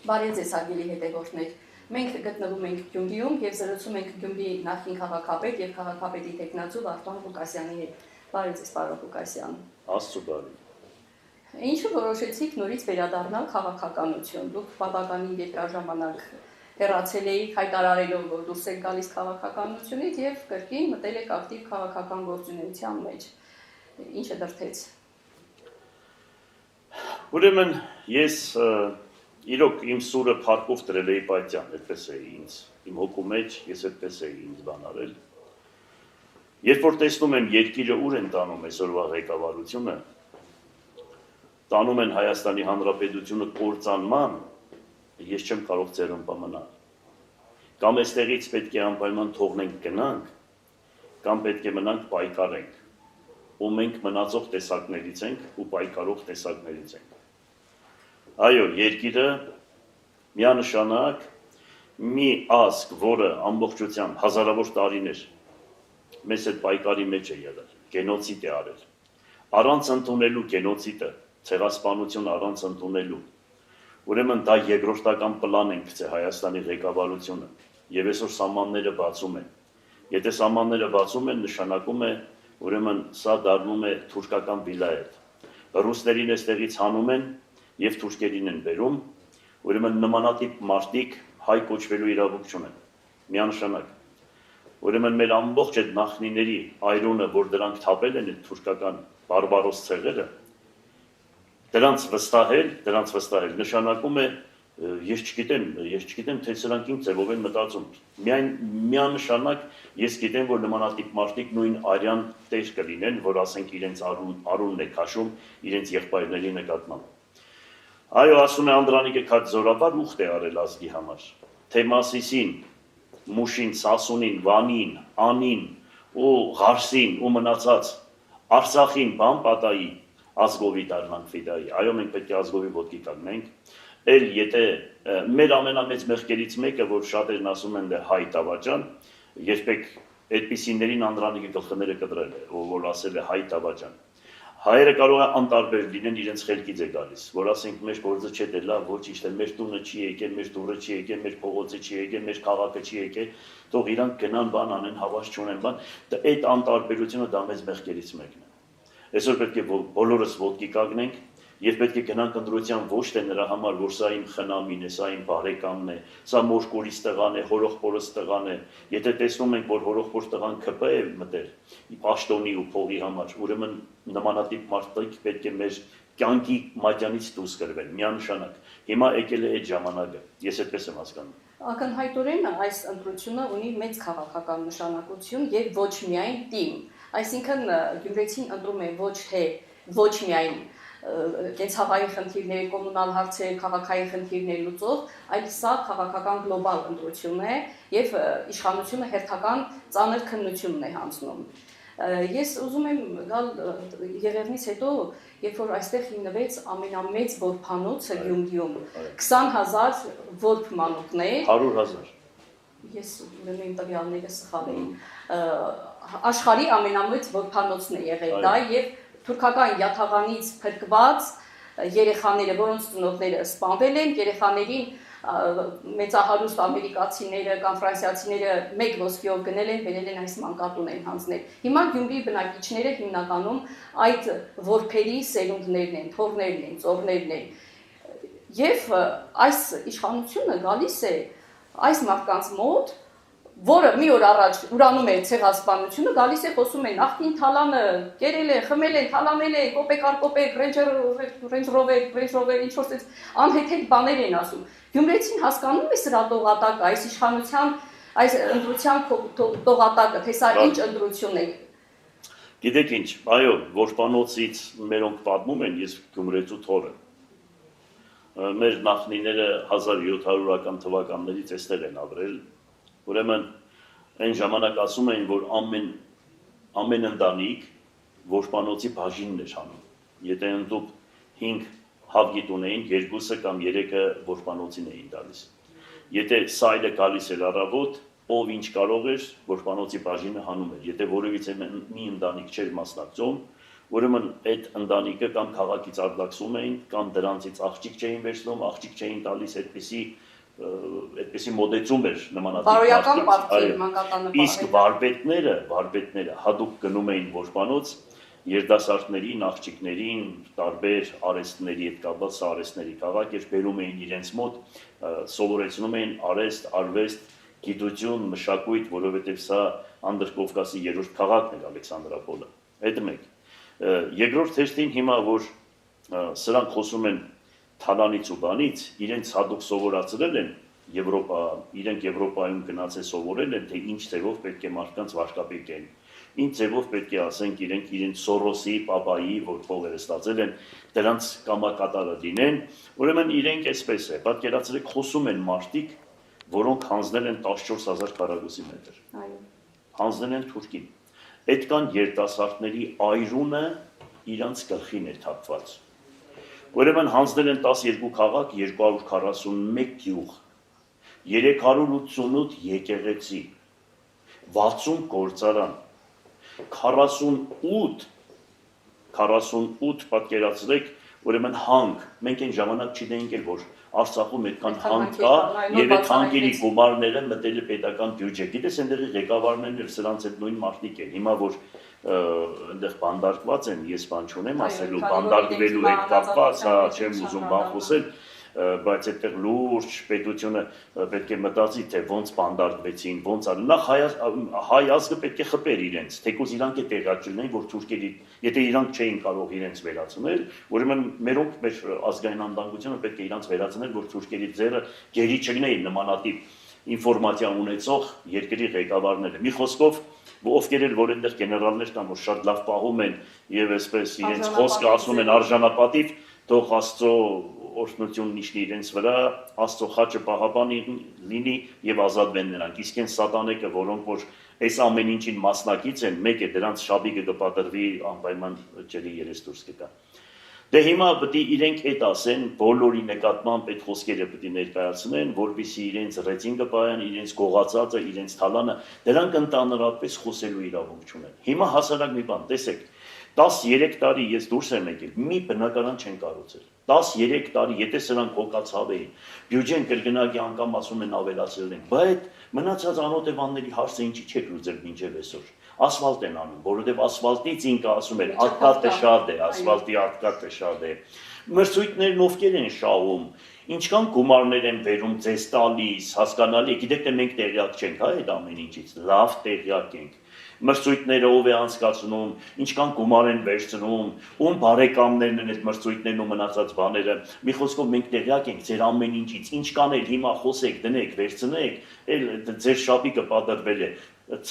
Բարև ձեզ հարգելի հետևորդներ։ Մենք գտնվում ենք Գյումրիում եւ զրուցում ենք Գյումրիի նախկին քաղաքապետ եւ քաղաքապետի տեխնացու Վարդան Ղուկասյանի հետ։ Բարև ձեզ, պարոն Ղուկասյան։ Աստծո բարի։ Ինչու որոշեցիք նորից վերադառնալ քաղաքականություն։ Դուք բավականին երկար ժամանակ հեռացել էիք հայտարարելով, որ դուրս եք գալիս քաղաքականությունից եւ կրկին մտել եք ակտիվ քաղաքական գործունեության մեջ։ Ինչը դրդեց։ Ուրեմն ես իրոք իմ սուրը փառքով դրել էի պայթյան, այդպես էի ինձ, իմ հոգու մեջ ես այդպես էի ինձ բան արել։ Երբ որ տեսնում եմ երկիրը ուր են տանում այսօրվա ղեկավարությունը, տանում են Հայաստանի Հանրապետությունը կործանման, ես չեմ կարող ձեռնպա մնալ։ Կամ այստեղից պետք է անպայման թողնենք գնանք, կամ պետք է մնանք պայքարենք, ու մենք մնացող տեսակներից ենք ու պայքարող տեսակներից ենք։ Այո, երկիրը միանշանակ մի ազգ, որը ամբողջությամբ հազարավոր տարիներ մեզ այդ պայքարի մեջ է եղել, գենոցիդ է արել, առանց ընդունելու գենոցիդը, ցեղասպանություն առանց ընդունելու, ուրեմն դա երկրորդական պլան են գցել Հայաստանի ղեկավարությունը, եւ այսօր սահմանները բացում են։ Եթե սահմանները բացում են, նշանակում է, ուրեմն սա դառնում է թուրքական վիլայետ։ Ռուսներին այստեղից հանում են եւ թուրքերին են բերում, ուրեմն նմանատիպ մարդիկ հայ կոչվելու իրավունք չունեն։ Միանշանակ։ Ուրեմն մեր ամբողջ այդ նախնիների այրունը, որ դրանք թափել են այդ թուրքական բարբարոս ցեղերը, դրանց վստահել նշանակում է ես չգիտեմ թե սրանք ինչ ձևով են մտածում։ Միանշանակ ես գիտեմ, որ նմանատիպ մարդիկ նույն արյան տեր կլինեն, որ ասենք իրենց արունն է քաշում իրենց եղբայրների նկատմամբ։ Այո, ասում է Անդրանիկը քաջ զորաբար ուխտ է արել ազգի համար։ Թե Մասիսին, Մուշին, Սասունին, Վանին, Անին ու Ղարսին ու մնացած Արցախին բան պատայի ազգովի դառնանք ֆիդայի։ Այո, մենք պետք է ազգովի ոտքի կանգնենք։ Էլ եթե մեր ամենամեծ մեղքերից մեկը, որ շատերն ասում են դե հայ դավաճան, երբեք այդպիսիներին Անդրանիկը գլխները կտրել է, որ ասել է հայ դավաճան։ Հայերը կարող է անտարբեր լինեն, իրենց խելքից է գալիս, որ ասենք մեր գործը չէ դե լավ, ոչինչ թե մեր տունը չի եկել, մեր դուռը չի եկել, մեր փողոցը չի եկել, մեր քաղաքը չի եկել, թող իրանք գնան բան անեն, հավաս չունեն բան, դա այդ անտարբերությունը դա մեծ մեղքերից մեկն է։ Այսօր պետք է բոլորս ոտքի կանգնենք եւ պետք է գնանք ընտրության ոչ թե նրա համար, որ սա իմ խնամին է, սա իմ բարեկամն է, սա մորկորից տղան է, հորողբորս տղան է։ Եթե տեսնում ենք, որ հորողբոր տղան ԿՊ է մտել, պաշտոնի ու փողի համար, ուրեմն նմանատիպ մարդիկ պետք է մեր կյանքի մատյանից դուրս գրվեն, միանշանակ։ Հիմա եկել է այդ ժամանակը, ես այդպես եմ հասկանում։ Ակնհայտորեն այս ընտրությունը ունի մեծ քաղաքական նշանակություն եւ ոչ միայն թիմ, այսինքն գյումրեցին ընտրում է ոչ միայն կենցաղային խնդիրներ, կոմունալ հարցեր, քաղաքային խնդիրներ լուծող, այլ սա քաղաքական գլոբալ ընտրություն է եւ իշխանությունը հերթական ծանր քննությունն է հանձնում։ Ես ուզում եմ գալ Եղևնից հետո, երբ որ այստեղ հիմնվեց ամենամեծ որբանոցը Գյումրիում, 20,000 որբ մանուկներ, 100,000։ Ես ուրեմն իմ տվյալները սխալ էին, աշխարհի ամենամեծ որբանոցն է եղել դա եւ թուրքական յաթաղանից փրկված երեխաները, որոնց ծնողները սպանվել են, երեխաներին մեծահարուստ ամերիկացիները կամ ֆրանսիացիները մեկ ոսկիով գնել են, բերել են այս մանկատուն են հանձնել։ Հիմա Գյումրիի բնակիչները հիմնականում այդ որբերի սերունդներն են, թոռներն են, ծոռներն են։ Եվ այս իշխանությունը գալիս է այս մարդկանց մոտ, որը մի օր առաջ ուրանում է ցեղասպանությունը, գալիս է խոսում է նախքին թալանը կերել է, խմել է, թալանել է, կոպեկ առ կոպեկ, Range Rover, ինչ որ ցած անհեթեթ բաներ են ասում։ Գյումրեցին հասկանում է սրա տողատակը, այս իշխանության, այս ընտրության տողատակը, թե սա ինչ ընտրություն է։ Գիտեք ինչ, այո, որբանոցից մերոնք պատմում են, ես գյումրեցու թոռը։ Մեր նախնիները 1700-ական թվականներից այստեղ են ապրել։ Ուրեմն այն ժամանակ ասում էին, որ ամեն ընտանիք որբանոցի բաժինն էր անում։ Եթե ընդդուք 5 հավգիտ ունեին, 2-ը կամ 3-ը որբանոցին էին տալիս։ Եթե սայլը գալիս էր առավոտ, ով ինչ կարող էր, որբանոցի բաժինը հանում էր։ Եթե որևիցե մի ընտանիք չէր մասնակցում, ուրեմն այդ ընտանիքը կամ քաղաքից արձակում էին, կամ դրանցից աղջիկ չէին վերցնում, աղջիկ չէին տալիս, այդպիսի մոդեցում էր բարոյական նմանատիպ պարտքեր մանկատանը։ Իսկ վարպետները հատուկ գնում էին որբանոց երիտասարդներին, աղջիկներին, տարբեր արհեստների հետ կապված, սա արհեստների քաղաք էր, բերում էին իրենց մոտ, սովորեցնում էին արհեստ, արվեստ, գիտություն, մշակույթ, որովհետև սա Անդրկովկասի երրորդ քաղաքն էր Ալեքսանդրապոլը։ Հետո մեկ։ Երկրորդ հերթին հիմա որ սրանք խոսում են թալանից ու բանից, իրենց հատուկ սովորացրել են իրենք Եվրոպայում գնացել սովորել են, թե ինչ ձևով պետք է մարդկանց վարքապետեն, ինչ ձևով պետք է ասենք իրենց Սորոսի, Պապայի, որ փողերը ստացել են, դրանց կամակատարը լինեն, ուրեմն իրենք այսպես է, պատկերացրեք խոսում են մարդիկ, որոնք հանձնել են 14000 քառակուսի մետր։ Հանձնել են Թուրքին։ Այդ կան երիտասարդների այրունը իրանց գլխին է թափված։ Ուրեմն հանձնել են 12 քաղաք, 241 գյուղ, 388 եկեղեցի, 60 գործարան, 48 պատկերացրեք, ուրեմն հանք, մենք այն ժամանակ չգիտեինք էլ, որ Արցախում այդքան հանք կա, եւ այդ հանքերի գումարները մտել է պետական բյուջե։ Գիտես, այնտեղի ղեկավարներն էլ սրանց այդ նույն մարդիկ են։ Հիմա որ այնտեղ բանդարկված են, ես բան չունեմ ասելու, բանդարկվելու հետ կապված, չեմ ուզում բան խոսել, բայց այդտեղ լուրջ պետությունը պետք է մտածի, թե ոնց բանդարկվեցին, ոնց արել։ Նախ հայ ազգը պետք է խփեր իրենց, թեկուզ իրանք է տեղակ չլինեն, որ թուրքերի, եթե իրանք չէին կարող իրենց վերացնել, ուրեմն մերոնք մեր ազգային անվտանգությունը պետք է իրանք վերացնել, որ թուրքերի ձեռը գերի չգնեին նմանատիպ ինֆորմացիա ունեցող երկրի ղեկավարները։ Մի խոսքով, ովքեր էլ որ այնտեղ գեներալներ կան, որ շատ լավ պահում են եւ այսպես իրենց խոսքը ասում են արժանապատիվ, թող Աստծո օրհնությունն իջնի իրենց վրա, Աստծո խաչը պահապան լինի եւ ազատվեն նրանք։ Իսկ այն սատանեկը, որոնք որ այս ամեն ինչին մասնակից են, մեկ է դրանց շաբիկը կպատրվի անպայման ջրի երես դուրս կգա։ Դե հիմա պետք է իրենք այդ ասեն, բոլորի նկատմամբ այդ խոսքերը պետք է ներկայացնեն, որպեսզի իրենց ռեյտինգը պահեն, իրենց գողացածը, իրենց թալանը, դրանք ընդհանրապես խոսելու իրավունք չունեն։ Հիմա հասարակ մի բան, տեսեք, 13 տարի ես դուրս եմ եկել, մի բնակարան չեն կառուցել։ 13 տարի, եթե սրանք հոգացավ էին, բյուջեն կրկնակի անգամ ասում են ավելացրել են, բայց մնացած անօտևանների հարցը ինչի չեք լուծել մինչև այսօր։ Ասֆալտ են անում, որովհետև ասֆալտից ինքը ասում էր ատկատը շատ է, ասֆալտի ատկատը շատ է։ Մրցույթներն ովքեր են շահում, ինչքան գումարներ են վերում ձեզ տալիս, հասկանալի, գիտեք թե մենք տեղյակ չենք, հա, այդ ամեն ինչից, լավ տեղյակ ենք։ Մրցույթները ով է անցկացնում, ինչքան գումար են վերցնում, ում բարեկամներն են այդ մրցույթներն ու մնացած բաները։ Մի խոսքով մենք տեղյակ ենք ձեր ամեն ինչից, ինչ կանել հիմա խոսեք, դնեք, վերցնեք, էլ ձեր շապիկը պատրվել է։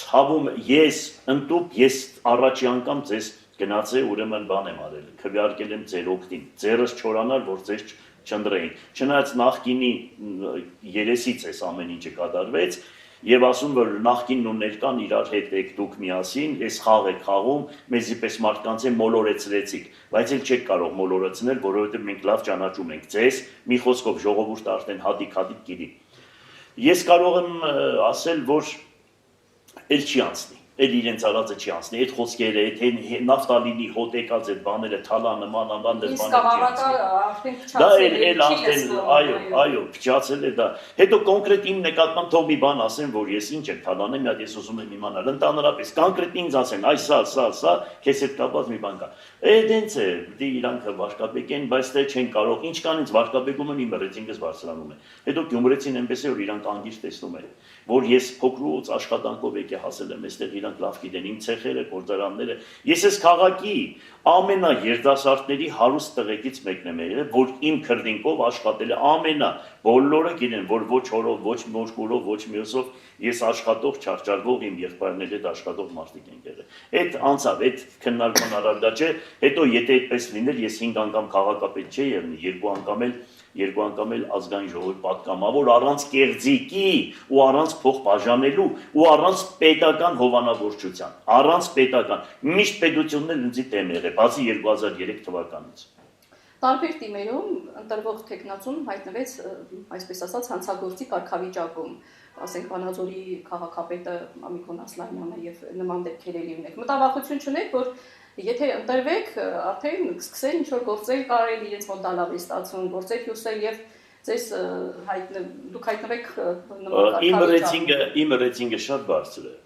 Ցավում ես ընտուփ, ես առաջի անգամ ձեզ գնացե ուրեմն բան եմ արել, քվեարկել եմ ձեր օգտին, ձերս չորանալ, որ ձեզ չնդրեին։ Չնայած նախկինի երեսից էս ամեն ինչը կատարվեց, եւ ասում որ նախկինն ու ներկան իրար հետ եք դուք միասին, այս խաղ եք խաղում, մեզի պես մարդկանց է մոլորեցրեցիք, բայց էլ չեք կարող մոլորեցնել, որովհետեւ մենք լավ ճանաչում ենք ձեզ, մի խոսքով ժողովուրդը արդեն հատիկ գիտի։ Ես կարող եմ ասել, որ էլ չի անցնի, էլ իրենց արածը չի անցնի, այդ խոսքերը, այդ նավթալինի հոտ եկած այդ բաները, թալանը, մանավան դեր այո, փչացել է դա։ Հետո կոնկրետ իմ նկատմամբ թող մի բան ասեն, որ ես ինչ եմ թալանը, մի հատ ես ուզում եմ իմանալ, ընդհանրապես կոնկրետ ինձ ասեն, այ սա, քեզ հետ կապված մի բան կա։ Դենց է, դե իրանքը վարկաբեկեն, բայց դե չեն կարող, ինչ կան ինձ վարկաբեկում են իմ ռեյտինգս բարձրանում է։ Հետո գյումրեցին այնպես է, որ իրանք անգիր տեսնում են, որ ես փոքրուց աշխատանքով եկե հասել եմ այստեղ, իրանք լավ գիտեն իմ ցեխերը, գործարանները։ Ես ես քաղաքի ամենաերիտասարդների հարուստ տղեկից մեկն եմ եղել, որ իմ քրդինկով աշխատել է բոլորը գիտեն, որ ոչ օրով, ոչ մորկուրով, ոչ մյուսով ես աշխատող, չարչարվող իմ եղբայրների հետ աշխատող մարդիկ են եղել։ Այդ անցավ, այդ քննարկման առարկա չէ, հետո եթե այդպես լիներ, ես 5 անգամ քաղաքապետ չէի եղել, 2 անգամ էլ ազգային ժողովի պատգամավոր առանց կեղծիկի ու առանց փող բաժանելու ու առանց պետական հովանավորչության, առանց պետական միշտ պետությունն էլ ինձի դեմ եղել, բացի 2003 թվականից։ Տարբեր թիմերում ընտրվող տեխնացուն հայտնվեց, այսպես ասած, հանցագործի կարգավիճակում, ասենք Վանաձորի քաղաքապետը Մամիկոն Ասլանյանը եւ նման դեպքեր ունենք։ Մտավախություն չունեք, որ եթե ընտրվեք, արդեն սկսեն ինչ-որ գործեր կարել իրենց մոտ դալավ է ստացվում, գործեր հյուսել եւ ձեզ դուք հայտնվեք նման Իմ ռեյտինգը շատ բարձր է։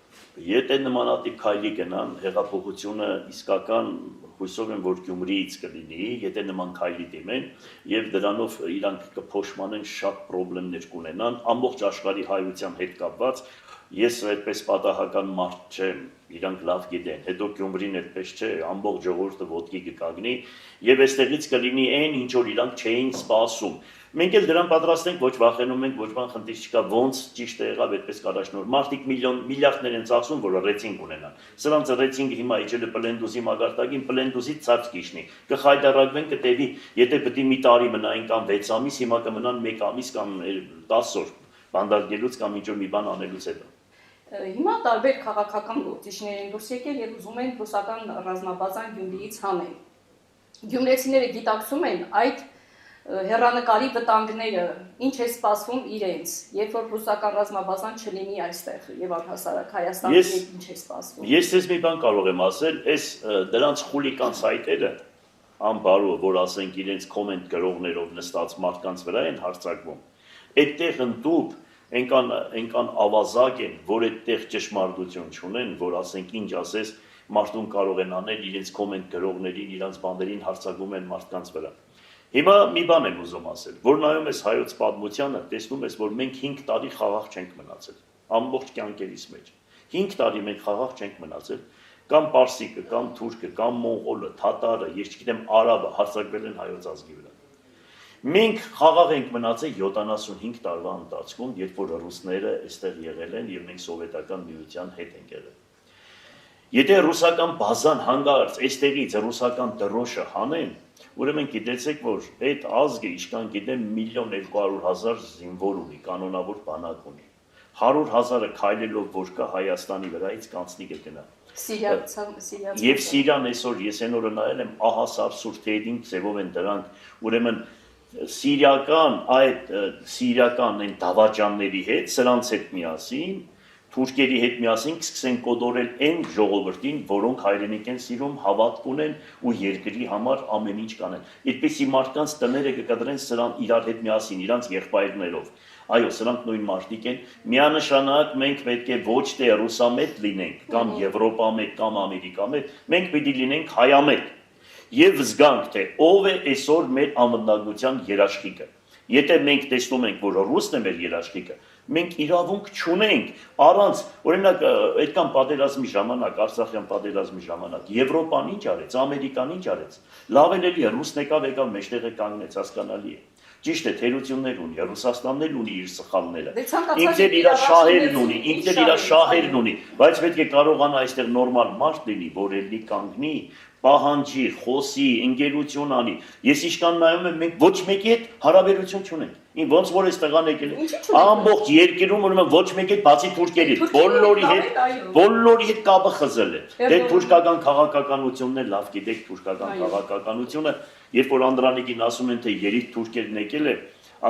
Եթե նմանատիպ քայլի գնան, հեղափոխությունը իսկական հույսով եմ, որ Գյումրիից կլինի, եթե նման քայլի դիմեն եւ դրանով իրանք կփոշմանեն շատ խնդիրներ կունենան, ամբողջ աշխարհի հայության հետ կապված։ Ես այդպես պատահական մարդ չեմ, իրանք լավ գիտեն, հետո Գյումրին այդպես չէ, ամբողջ ժողովուրդը ոտքի կկանգնի եւ այստեղից կլինի այն, ինչ որ իրանք չէին սպասում։ Մենք էլ դրան պատրաստ ենք, ոչ վախենում ենք, ոչ բան խնդիր չկա, ոնց ճիշտ է եղավ այդպես կարաշնոր։ Մարդիկ միլիարդներ են ծախսում, որ ռեյտինգ ունենան։ Սրանց ռեյտինգը հիմա իջել է Պլենդուզի մագարտակին, Պլենդուզից ցած կիջնի։ Կխայտարակվեն, կտևի, եթե պետք է մի տարի մնային կամ 6 ամիս, հիմա կմնան 1 ամիս կամ 10 օր բանդարգելուց կամ ինչ-որ մի բան անելուց հետո։ Հիմա տարբեր քաղաքական գործիչներ են դուրս եկել եւ ուզում են ռուսական ռազմաբազան Գյումրիից հանել։ Գյումրեցիները գիտակցում են այդ հեռանկարի վտանգները, ինչ է սպասվում իրենց, երբ որ ռուսական ռազմաբազան չլինի այստեղ եւ առհասարակ Հայաստանի ինչ է սպասվում։ Ես ես մի բան կարող եմ ասել, այս դրանց խուլիկան սայթերը անբարո, որ ասենք իրենց կոմենտ գրողներով նստած մարդկանց վրա են հարձակվում։ Այդտեղ ընդդուպ այնքան ավազակ են, որ այդտեղ ճշմարտություն չունեն, որ ասենք ինչ ասես մարդուն կարող են անել իրենց կոմենտ գրողներին, իրենց բաներին հարձակվում են մարդկանց վրա։ Հիմա մի բան եմ ուզում ասել, որ նայում ես հայոց պատմությանը, տեսնում ես, որ մենք 5 տարի խաղաղ չենք մնացել, ամբողջ կյանքերիս մեջ։ 5 տարի մենք խաղաղ չենք մնացել, կամ պարսիկը, կամ թուրքը, կամ մոնղոլը, թաթարը, ես չգիտեմ արաբը հարձակվել են հայոց ազգի վրա։ Մենք խաղաղ ենք մնացել 75 տարվա ընթացքում, երբ որ ռուսները այստեղ եղել են եւ մենք սովետական միության հետ ենք եղել։ Եթե ռուսական բազան հանգարց այստեղից ռուսական դրոշը հանեն, ուրեմն գիտեցեք, որ այդ ազգը իշքան գիտեմ 1.200.000 զինվոր ունի, կանոնավոր բանակ ունի։ 100,000-ը քայլելով որ կա Հայաստանի վրայից կանցնի կգնա։ Եվ Սիրիան այսօր ես այն օրը նայել եմ, ահա սարսուրթերին ձևով են դրանք, ուրեմն սիրիական այն դավաճանների հետ, սրանց հետ միասին, թուրքերի հետ միասին կսկսեն կոդորել այն ժողովրդին, որոնք հայրենիք են սիրում, հավատք ունեն ու երկրի համար ամեն ինչ կանեն։ Այդպիսի մարդկանց տները կկտրեն սրան իրար հետ միասին, իրանց եղբայրներով։ Այո, սրանք նույն մարդիկ են։ Միանշանակ մենք պետք է ոչ թե ռուսամետ լինենք, կամ եվրոպամետ, կամ ամերիկամետ, մենք պետք է լինենք հայամետ։ Եվ զգանք, թե ով է այսօր մեր անվտանգության երաշխիքը։ Եթե մենք տեսնում ենք, որ ռուսն է մեր երաշխիքը, մենք իրավունք չունենք առանց, օրինակ, այդքան պատերազմի ժամանակ, Արցախյան պատերազմի ժամանակ, Եվրոպան ինչ արեց, Ամերիկան ինչ արեց, լավ էլ էլի ռուսն եկավ մեջտեղը կանգնեց, հասկանալի է։ Ճիշտ է, թերություններ ունի, Ռուսաստանն էլ ունի իր սխալները։ Ինքն իր շահերն ունի, բայց պետք է կարողանա այստեղ նորմալ մարդ լինի, որ էլի կանգնի, պահանջի, խոսի, ընկերություն անի։ Ես իշքան նայում եմ, մենք ոչ մեկի հետ հարաբերություն չունենք։ Ոնց որ այս տղան եկել է, ամբողջ երկրում ուրեմն ոչ մեկի հետ բացի թուրքերից, բոլորի հետ կապը խզել է։ Դե թուրքական քաղաքականությունն է, լավ գիտեք թուրքական քաղաքականությունը, երբ որ Անդրանիկին ասում են, թե երիտ թուրքերն եկել է,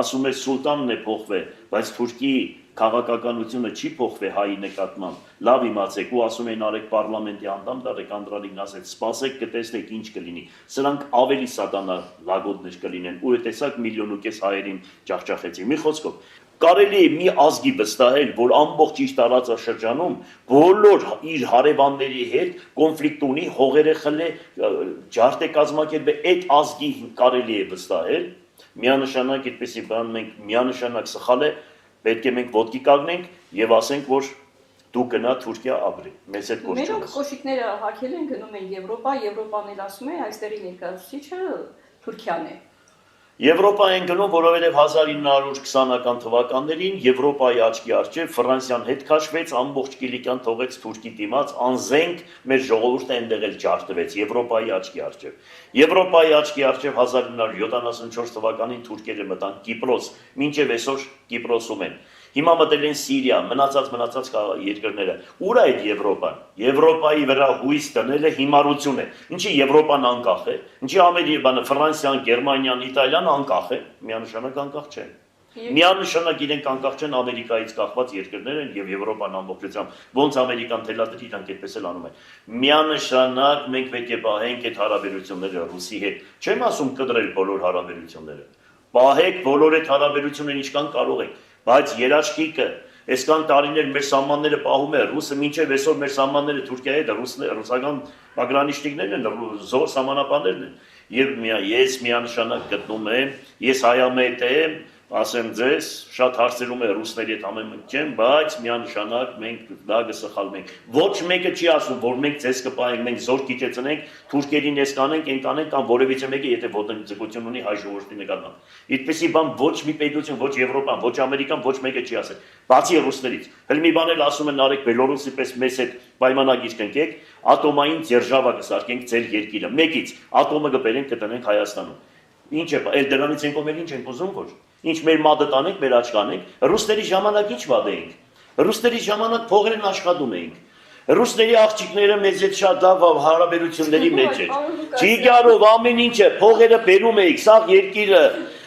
ասում է սուլտանն է փոխվել, բայց թուրքի քաղաքականությունը չի փոխվել հայի նկատմամբ։ Լավ իմացեք ու ասում են արեք պարլամենտի անդամ դարեք Անդրանիկն ասեց սպասեք կտեսնեք ինչ կլինի։ Սրանք ավելի սատանա լագոդներ կլինեն ու տեսակ 1.5 միլիոն հայերին ջախջախեցին։ Մի խոսքով կարելի է մի ազգի վստահել, որ ամբողջ իր տարածաշրջանում բոլոր իր հարևանների հետ կոնֆլիկտ ունի, հողերը խլե, ջարդ է կազմակերպել, այդ ազգի կարելի է վստահել։ Միանշանակ այդպեսի բան մենք միանշանակ սխալ է, պետք է մենք ոտքի կանգնենք եւ ասենք, որ դու գնա Թուրքիա ապրի։ Մեզ այդ գործ չունես։ Մերոնք կոշիկները հակել են գնում են Եվրոպա, Եվրոպան էլ ասում է այստեղի ներկայացուցիչը Թուրքիան է։ Եվրոպա են գնում, որովհետև 1920-ական թվականներին Եվրոպայի աչքի առջև Ֆրանսիան հետ քաշվեց, ամբողջ Կիլիկյան թողեց Թուրքի դիմաց, անզենք մեր ժողովուրդը այնտեղ էլ ջարդվեց Եվրոպայի աչքի առջև։ Եվրոպայի աչքի առջև 1974 թվականին թուրքերը մտան Կիպրոս, մինչև այսօր Կիպրոսում են։ Հիմա մտել են Սիրիա, մնացած երկրները։ Ուր է այդ Եվրոպան։ Եվրոպայի վրա հույս դնելը հիմարություն է։ Ինչի Եվրոպան անկախ է։ Ինչի Ամերիկան, Ֆրանսիան, Գերմանիան, Իտալիան անկախ է։ Միանշանակ անկախ չեն։ Միանշանակ իրենք անկախ չեն Ամերիկայից կախված երկրներ են եւ Եվրոպան ամբողջությամբ ոնց Ամերիկան թելադրի իրանք այդպես էլ անում են։ Միանշանակ մենք պետք է պահենք այդ հարաբերությունները Ռուսի հետ։ Չեմ ասում կտրել բոլոր հարաբերությունները։ Պահեք բոլոր այդ հարաբերությունները ինչքան կարող եք, բայց երաշխիքը այսքան տարիներ մեր սահմանները պահում է ռուսը մինչև այսօր մեր սահմանները Թուրքիայի հետ ռուսական ագրանիշնիկներն են, զոր սահմանապաններն են։ Եվ ես միանշանակ գտնում եմ, ես հայամետ եմ, ասեմ ձեզ, շատ հարցերում է ռուսների հետ համեմատ չեմ, բայց միանշանակ մենք դա կսխալվենք։ Ոչ մեկը չի ասում, որ մենք ձեզ կպահենք, մենք զոր կիջեցնենք, թուրքերին ես կանենք, այն կանենք, կամ որևիցե մեկը, եթե ոտնձգություն ունի հայ ժողովրդի նկատմամբ։ Այդպեսի բան ոչ մի պետություն, ոչ Եվրոպան, ոչ Ամերիկան, ոչ մեկը չի ասել։ Բացի ռուսներից։ Հəl մի բան էլ ասում են արեք Բելորուսի պես մեզ հետ պայմանագիր կնքեք, ատոմային ձերժավա կսարքենք ձեր երկիրը։ Մեկից ատոմը կբերենք կտնենք Հայաստանում։ Ինչ է, այլ դրանից են կողմեր ինչ ենք ուզում որ։ Ինչ մեր մադը տանենք, մեր աչք անենք, ռուսների ժամանակ ինչ վատ էինք։ Ռուսների ժամանակ փողերն աշխատում էինք։ Ռուսների աղջիկները մեզ հետ շատ լավ հարաբերությունների մեջ էր։ Ջիգարով ամեն ինչը փողերը բերում էիք, սա երկիրը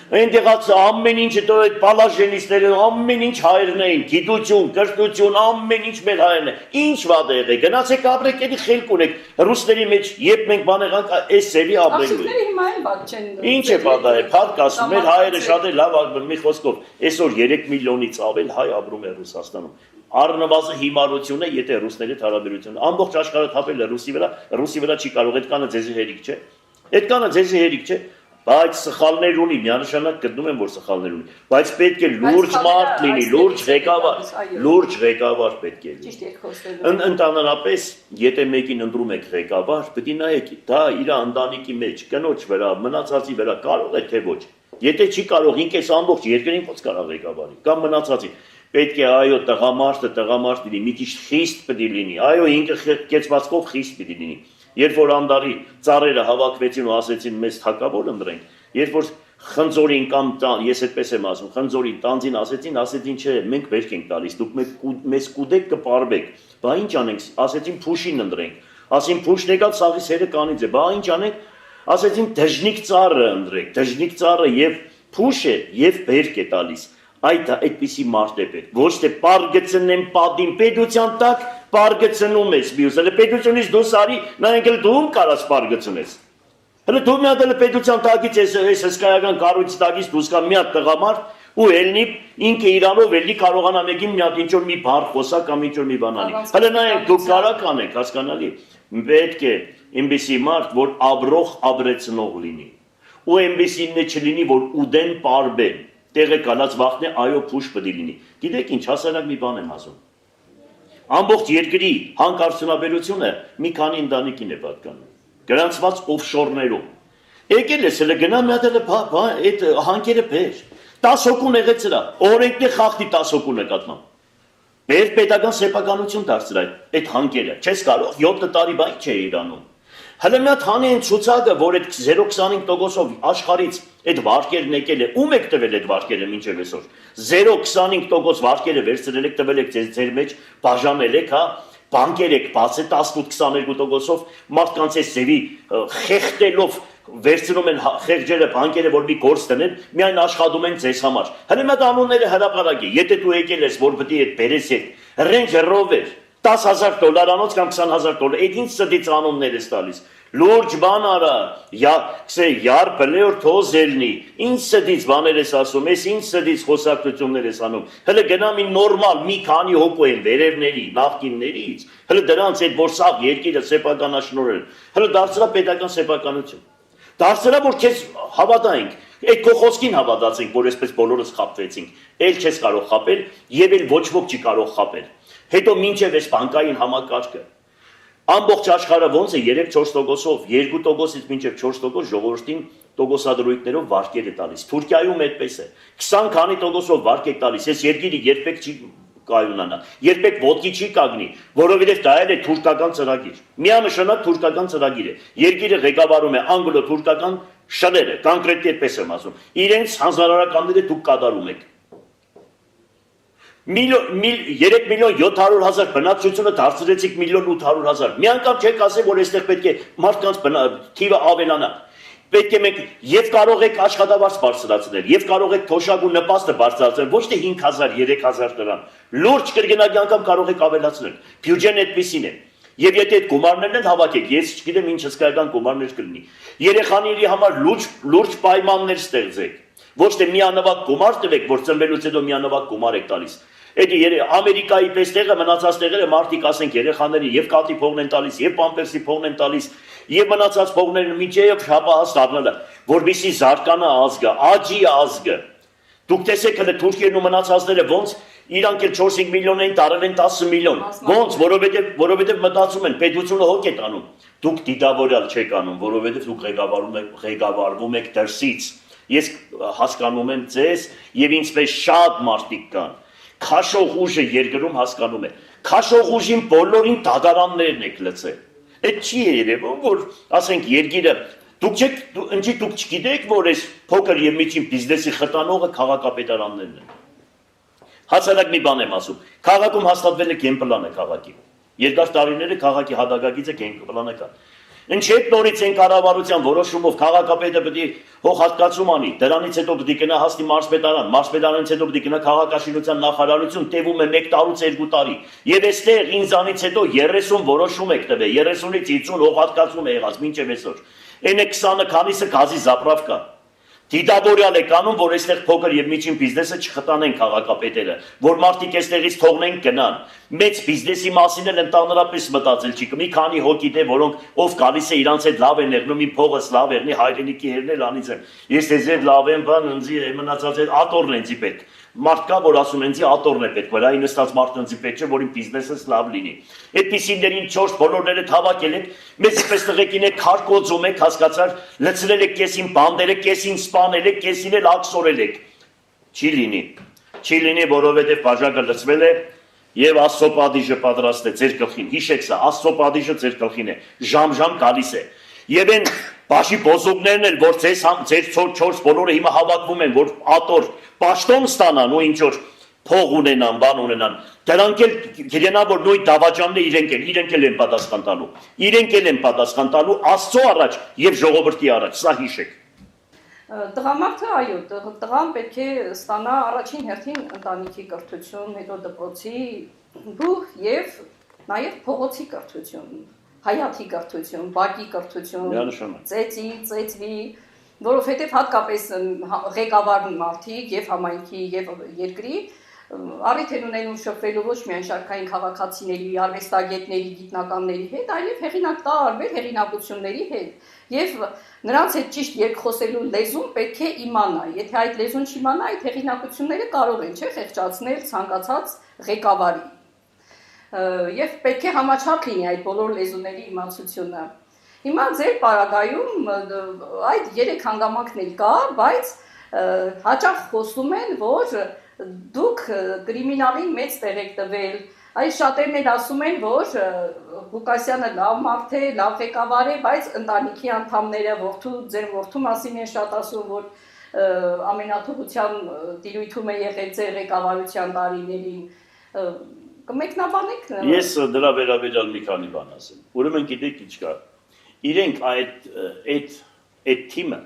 այնտեղած ամեն ինչը դու այդ պալաժենիստները ամեն ինչ հայերն էին, գիտություն, կրթություն, ամեն ինչ մեր հայերն է։ Ինչ վատ է եղել։ Գնացեք ապրեք, էլի խելք ունեք։ Ռուսների մեջ երբ մենք բան եղանք, այս սերի ապրելու ենք։ Աղջիկները հիմա էլ վատ չեն։ Ինչ է պատահ է, փառք ասում, մեր հայերը շատ է լավ մի խոսքով։ Այսօր 3 միլիոնից ավել հայ ապրում է Ռուսաստանում։ Առնվազն հիմարություն է, եթե ռուսների հետ հարաբերություն։ Ամբողջ աշխարհը թափել է ռուսի վրա չի կարող, այդ կանը ձեզի հերիք չէ։ Այդ կանը ձեզի հերիք չէ։ Բայց սխալներ ունի, միանշանակ գտնում եմ, որ սխալներ ունի, բայց պետք է լուրջ մարդ լինի, լուրջ ղեկավար պետք է լինի։ Ընդհանրապես, եթե մեկին ընտրում եք ղեկավար, պետք է նայեք, դա իր ընտանիքի մեջ, կնոջ վրա, մնացածի վրա կարող է թե ոչ։ Եթե չի կարող, ինքես ամբողջ երկրին ոնց կարա ղեկավարի, կամ մնացածի։ Պետք է այո տղամարդ լինի, մի քիչ խիստ պետք է լինի, այո ինքը կեցվածքով խիստ պետք է լինի։ Երբ որ անդարի ծառերը հավաքվեցին ու ասեցին մեզ թակավոր ընտրենք, երբ որ խնձորին կամ ես այդպես եմ ասում, խնձորին տանձին ասեցին չէ, մենք բերք ենք տալիս, դուք մեզ կուդեք կպարբեք, բա ինչ անենք, ասեցին փուշին ընտրենք, ասին փուշն եկավ սաղիս հերը կանից է, բա ինչ անենք, ասեցին դժնիկ ծառը ընտրեք, դժնիկ ծառը եւ փուշ է եւ բերք է տալիս։ Այդպիսի մարդ է պետք, ոչ թե պարգծնեմ պատին պետության տակ, պարգծնում ես մյուս, հələ պետությունից դուրս արի, նայենք էլ դու կարաս պարգծնես։ Հələ դու մի հատ էլ պետության տակից այս հսկայական կառույցի տակից դուրս կա մի հատ տղամարդ ու ելնի ինքը իրանով ելնի կարողանա մեկին մի հատ ինչ-որ մի բառ խոսա կամ ինչ-որ մի բան անի։ Հələ նայենք դուք կարակ անեք, հասկանալի։ Պետք է այնպիսի մարդ, որ աբրող աբրեցնող լինի։ Ու այնպիսին չլինի, որ ուդեն պարբեն։ Տեղը կանած վախն է, այո փուշ պետք է լինի։ Գիտեք ինչ, հասարակ մի բան եմ ասում։ Ամբողջ երկրի հանկարծունաբերությունը մի քանի ընտանիքին է պատկանում։ Գրանցված օֆշորներում։ Եկել ես հələ գնա մի հատ այդ հանկերը բեր։ 10 հոգու եղեց սրա։ Օրենքն է խախտի 10 հոգու նկատմամբ։ Մեր պետական սեփականություն դարձրել այդ հանկերը։ Չես կարող 7 տարի բայ չէ Իրանում։ Հələ մի հատ հանի են ցուցակը, որ այդ 0.25%-ով աշխարհից այդ վարկերն եկել է, ում եք տվել այդ վարկերը մինչև այսօր։ 0.25% վարկերը վերցրել եք, տվել եք ձեր մեջ, բաժանել եք, հա, բանկեր եք բացել 18-22%-ով, մարդկանց այս ձևի խեղտելով վերցնում են խեղճերը բանկերը, որ մի գործ տնեն, միայն աշխատում են ձեզ համար։ Հələ մի հատ անունները հրապարակ է, եթե դու եկել ես, որ պետք է այդ բերես հետ, Range Rover $10,000 անոց կամ $20,000, այդ ինչ ստից անուններ ես տալիս։ Լուրջ բան արա, յար բլեոր թոզելնի, ինչ ստից բաներ ես ասում, ես ինչ ստից խոսակցություններ ես անում։ Հələ գնա մի նորմալ մի քանի հոգու են վերևների, նախկիններից, հələ դրանց այդ որ սաղ երկիրը սեփականաշնորհել, հələ դարձրա պետական սեփականություն։ Դարձրա որ քեզ հավատայինք, այդ քո խոսքին հավատացինք, որ այսպես բոլորս խապվեցինք, ել չես կարող խապել եւ ել ոչ ոք չի կարող խապել։ Հետո մինչև այս բանկային համակարգը ամբողջ աշխարհը ոնց է 3-4%-ով 2%-ից մինչև 4% ժողովրդին տոկոսադրույքներով վարկեր է տալիս։ Թուրքիայում այդպես է 20 քանի տոկոսով վարկ է տալիս։ Այս երկիրը երբեք չի կայունանա, երբեք ոտքի չի կանգնի, որովհետև դա էլ է թուրքական ծրագիր։ Միանշանակ թուրքական ծրագիր է։ Երկիրը ղեկավարում է անգլո-թուրքական շները, կոնկրետ այդպես եմ ասում։ Իրենց հանրարարականները դուք կատարում եք։ 3 միլիոն 700,000 բնակչությունը դարձրեցիք 1,800,000 մի անգամ չեք ասել որ այստեղ պետք է մարդկանց թիվը ավելանա պետք է մենք եւ կարող եք աշխատավարձ բարձրացնել եւ կարող եք թոշակ ու նպաստը բարձրացնել ոչ թե 5,000 3,000 դրամ լուրջ կրկնակի անգամ կարող եք ավելացնել բյուջեն այդպեսին է եւ եթե այդ գումարներն են հավաքեք ես չգիտեմ ինչ հսկայական գումարներ կլինի երեխաների համար լուրջ պայմաններ ստեղծեք ոչ թե միանավակ գումար տվեք որ ծնվելուց հետո միանավակ գումար եք տալիս Ամերիկայի պես տեղը մնացած տեղերը մարդիկ ասենք երեխաների եւ կատի փողն են տալիս եւ պամպերսի փողն են տալիս եւ մնացած փողները միջեւ շապահաս դառնալը որբիսի զարգանա ազգը աճի ազգը դուք տեսեք հենց թուրքերն ու մնացածները ոնց իրանք էլ 4-5 միլիոն են տարել են 10 միլիոն ոնց որովհետեւ մտածում են պետությունը հոգ է տանում դուք դիտավորյալ չեք անում որովհետեւ դուք ղեկավարվում եք դրսից ես հասկանում եմ ձեզ եւ ինձպես շատ մարդիկ կան Քաշող ուժը երկրում հասկանում է քաշող ուժին բոլորին դատարաններն եք լցել այդ չի երևում որ ասենք երկիրը դուք չգիտեք որ այս փոքր եւ միջին բիզնեսի խտանողը քաղաքապետարաններն են հասարակ մի բան եմ ասում քաղաքում հաստատվել է գեմպլանը քաղաքի երկար տարիները քաղաքի հադագագիծը գեմպլանը կա Ինչ հետ նորից են կառավարության որոշումով քաղաքապետը պետք է հողհատկացում անի, դրանից հետո պետք է գնա հասնի մարզպետարան, մարզպետարանից հետո պետք է գնա քաղաքաշինության նախարարություն, տևում է 1 տարուց 2 տարի։ Եվ այստեղ ինձանից հետո 30 որոշում եք տվել, 30-ից 50 հողհատկացում է եղած, մինչև այսօր։ Այն 20-ը քանիսը գազի զապրավկա։ Դիտավորյալ է կանում, որ այստեղ փոքր եւ միջին բիզնեսը չխտանեն քաղաքապետերը, որ մարդիկ այստեղից թողնեն գնան։ Մեծ բիզնեսի մասին էլ ընդհանրապես մտածել չի։ Մի քանի հոգի դե, որոնք ով գալիս է իրանց հետ լավ են եղնում, իմ փողս լավ եղնի, հայրենիքի հերն էլ անից են։ Ես դեզ լավ եմ, բան ընձի մնացած է ատորն ենցի պետք։ Մարդ կա, որ ասում են, ատորն է պետք, վրայի նստած մարդը ընձի պետք չէ, որ իմ բիզնեսս լավ լինի։ Այդպիսիներին 4 բոլորները հավաքել եք, մեծ պես տղեկին եք քարկոծում եք, հասկացար, լցրել եք կեսին բանդերը, կեսին սպանել եք, կեսին էլ աքսորել եք։ Չի լինի, որովհետև բաժակը լցվել է եւ Աստծո պատիժը պատրաստ է ձեր գլխին։ Հիշեք սա, Աստծո պատիժը ձեր գլխին է։ Ժամ գալիս է։ Եվ այն Բաշի բոզուկներն էլ, որ ձեր 4 բոլորը հիմա հավաքվում են, որ ատոր պաշտոն ստանան ու ինչ որ փող ունենան, բան ունենան, դրանք էլ գիտենան, որ նույն դավաճանները իրենք էլ են պատասխան տալու։ Իրենք էլ են պատասխան տալու Աստծո առաջ եւ ժողովրդի առաջ, սա հիշեք։ Տղամարդը այո, տղան պետք է ստանա առաջին հերթին ընտանիքի կրթություն, հետո դպրոցի բուխ եւ նաեւ փողոցի կրթություն, հայաթի կրթություն, բակի կրթություն, ծեծվի, որովհետեւ հատկապես ղեկավար մարդիկ եւ համայնքի եւ երկրի առիթ են ունենում շփվելու ոչ միայն շարքային քաղաքացիների, արվեստագետների, գիտնականների հետ, այլև հեղինակտար հեղինակությունների հետ եւ նրանց հետ ճիշտ երկխոսելու լեզուն պետք է իմանա։ Եթե այդ լեզուն չիմանա, այդ հեղինակությունները կարող են խեղճացնել ցանկացած ղեկավարի։ Եվ պետք է համաչափ լինի այդ բոլոր լեզուների իմացությունը։ Հիմա ձեր պարագայում այդ 3 հանգամանքներ կա, բայց հաճախ խոսում են, որ դուք կրիմինալին մեծ տեղ եք տվել, այս շատերն էլ ասում են, որ Ղուկասյանը լավ մարդ է, լավ ղեկավար է, բայց ընտանիքի անդամները ձեր որդու մասին են շատ ասում, որ ամենաթողության տիրույթում է եղել ձեր ղեկավարության տարիներին, կմեկնաբանեք։ Ես դրա վերաբերյալ մի քանի բան ասեմ, ուրեմն գիտեք ինչ կա, իրենք այդ թիմը,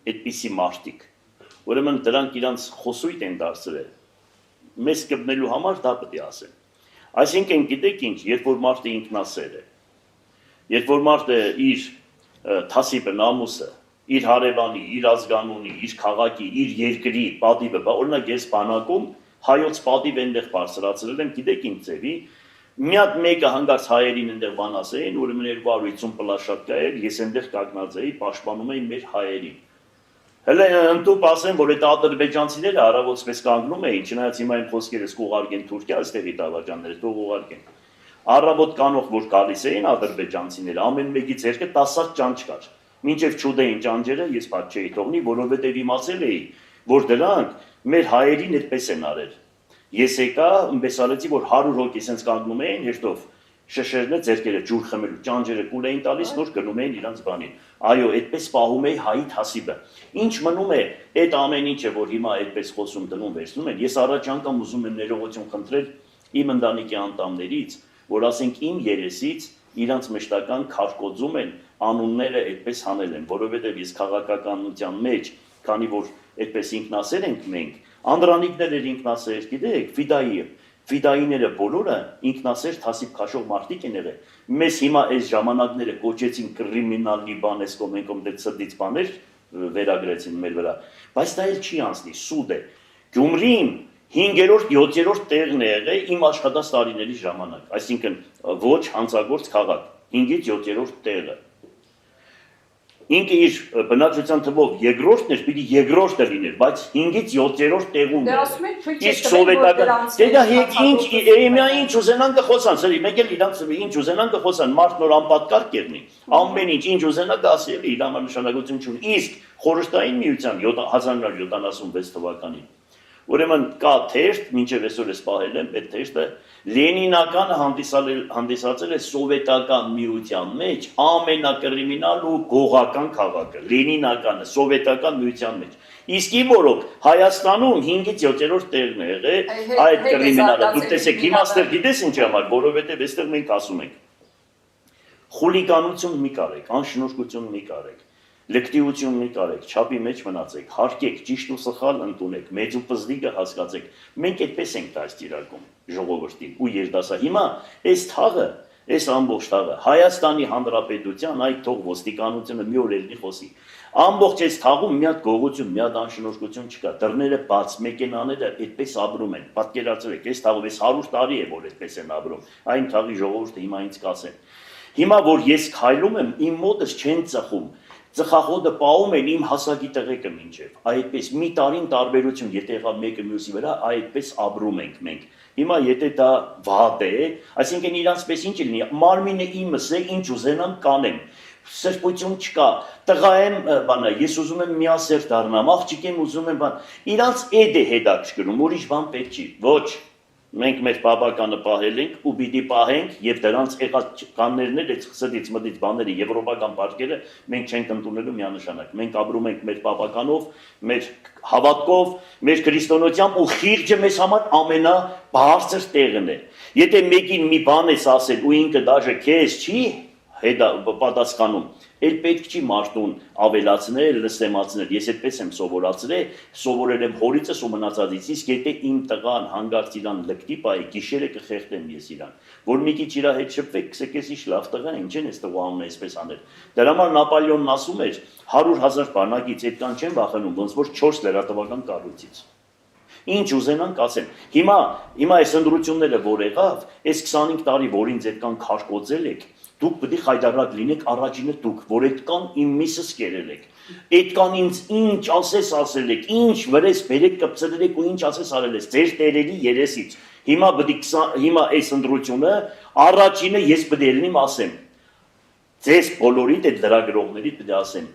այդպիսի մարդիկ, ուրեմն դրանք իրանց խոսույթ են դարձրել, մեզ կպնելու համար դա պետք է ասեն։ Այսինքն գիտեք ինչ, երբ որ մարդը ինքնասեր է, երբ որ մարդը իր թասիբը, նամուսը, իր հարևանի, իր ազգանունի, իր քաղաքի, իր երկրի պատիվը, օրինակ ես բանակում հայոց պատիվ այնտեղ բարձրացրել եմ, գիտեք ինչ ձևի, մի հատ մեկը հանգարց հայերին այնտեղ բան ասեին, ուրեմն 250 պլաշակ կայեր, ես այնտեղ կանգնած էի, պաշտպանում էի մեր հայերին։ Հələ ընդուպ ասեմ, որ այդ ադրբեջանցիները առավոտպես կանգնում էին, չնայած հիմա այն խոսքերս կուղարկեն Թուրքիա, այստեղի դավաճանները թող ուղարկեն։ Առավոտ կանող որ գալիս էին ադրբեջանցիները, ամեն մեկի ձեռքը 10 ճանճ կար։ Մինչև չուդեին ճանճերը ես բաց չէի թողնի, որովհետև իմացել էի, որ դրանք մեր հայերին այդպես են արել։ Ես եկա, ըմպես արեցի, որ 100 հոգի սենց կանգնում էին հերթով, շշերն ձերքերը ջուր խմելու, ճանճերը կուլ էին տալիս, նոր գնում էին իրանց բանին։ Այո, այդպես պահում էի հայի հասիբը։ Ինչ մնում է այդ ամեն ինչը, որ հիմա այդպես խոսում դնում վերցնում են, ես առաջ անգամ ուզում եմ ներողություն խնդրել իմ ընտանիքի անդամներից, որ ասենք իմ երեսից իրանց մշտական քարկոծում են անունները այդպես հանել են, որովհետև ես քաղաքականության մեջ, քանի որ այդպես ինքնասեր ենք մենք, Անդրանիկներ էր ինքնասեր, գիտեք, Ֆիդայիները բոլորը ինքնասեր թասիբ քաշող մարդիկ են եղել։ Մեզ հիմա այս ժամանակները կոչեցին կրիմինալի բան, այս կոմենկոմ դե ցդից բաներ վերագրեցին մեր վրա, բայց դա էլ չի անցնի, սուտ է։ Գյումրին 5-րդ, 7-րդ տեղն է եղել իմ աշխատած տարիների ժամանակ, այսինքն ոչ հանցագործ քաղաք, 5-ից 7-րդ տեղը։ Ինքը իր բնակչության թվով երկրորդն էր, պիտի երկրորդը լիներ, բայց 5-ից 7-րդ տեղում էր։ Իսկ սովետական, դա ինչ ուզենան կխոսան, սերի, մեկ էլ իրանց ինչ ուզենան կխոսան, մարդ նոր անպատկառ կերնի, ամեն ինչ ուզենա կասել, իր համար նշանակություն չունի։ Իսկ խորհրդային միության 1976 թվականին Ուրեմն կա թերթ, մինչև այսօր ես պահել եմ, այդ թերթը Լենինականը հանդիսացել է սովետական միության մեջ ամենակրիմինալ ու գողական քաղաքը, Լենինականը սովետական միության մեջ։ Իսկ իմ օրոք Հայաստանում 5-ից 7-րդ տեղն է եղել այդ կրիմինալը։ Դուք տեսեք, հիմա ստեղ գիտես ինչի համար, որովհետև այստեղ մենք ասում ենք խուլիգանություն մի կարեք, անշնորհքություն մի կարեք։ Լկտիություն մի կարեք, չափի մեջ մնացեք, հարկեք, ճիշտ ու սխալ ընդունեք, մեծ ու պզդիկը հասկացեք։ Մենք այդպես ենք դաստիարակում ժողովրդին ու երդասա։ Հիմա այս թաղը, այս ամբողջ թաղը Հայաստանի Հանրապետության այդ թող ոստիկանությունը մի օր ելնի խոսի։ Ամբողջ այս թաղում մի հատ գողություն, մի հատ անշնորհքություն չկա։ Դռները բաց, մեքենաները այդպես ապրում են։ Պատկերացրեք, այս թաղով այս 100 տարի է, որ այդպես են ապրում։ Այն թաղի ժողովուրդը հիմա ինձ կասեն։ Հիմա որ ես քայլում եմ, իմ մոտս չեն ծխում։ Ծխախոտը պահում են իմ հասակի տղեկը մինչև, այդպես մի տարին տարբերություն, եթե եղավ մեկը մյուսի վրա, այդպես ապրում ենք մենք։ Հիմա եթե դա վատ է, այսինքն իրանց պես ինչ լինի, մարմինը իմս է, ինչ ուզենամ կանեմ, սրբություն չկա, տղա եմ, բանա, ես ուզում եմ միասեր դառնամ, աղջիկ եմ ուզում եմ բան, իրանց էդ է հետաքրքրում, ուրիշ բան պետք չի, ոչ։ Մենք մեր պապականը պահել ենք ու պիտի պահենք եւ դրանց եղած կաններն էլ այդ խսդից մտից բաները եվրոպական բարգերը մենք չենք ընդունելու միանշանակ։ Մենք ապրում ենք մեր պապականով, մեր հավատքով, մեր քրիստոնեությամբ ու խիղճը մեզ համար ամենաբարձր տեղն է։ Եթե մեկին մի բան ես ասել ու ինքը դաժե քեզ չի հետա պատասխանում, էլ պետք չի մարդուն ավելացնել, լսեմացնել, ես այդպես եմ սովորել եմ հորիցս ու մնացածից, իսկ եթե իմ տղան հանգարց իրան լկտի պայի, գիշերը կխեղդեմ ես իրան, որ մի քիչ իրա հետ շփվեք, կսեք ես լավ տղա է, ինչ են այս տղու անունը այսպես անել։ Դրա համար Նապոլեոնն ասում էր 100,000 բանակից այդքան չեն վախենում, ոնց որ 4 լրատվական կառույցից։ Ինչ ուզենանք ասեն։ Հիմա այս ընդրությունները որ եղավ, այս 25 տարի, որ ինձ այդքան քարկոծել եք, դուք պետք է խայդարակ լինեք, առաջինը դուք, որ այդքան իմ միսս կերել եք։ Այդքան ինձ ինչ ասես ասել եք, ինչ վրես բերեք կպցրել եք ու ինչ ասես արել եք ձեր տերերի երեսից։ Հիմա այս ընդրությունը առաջինը ես պետք է լինեմ ասեմ։ Ձեզ բոլորիդ այդ լրագրողներիդ պետք է ասեմ։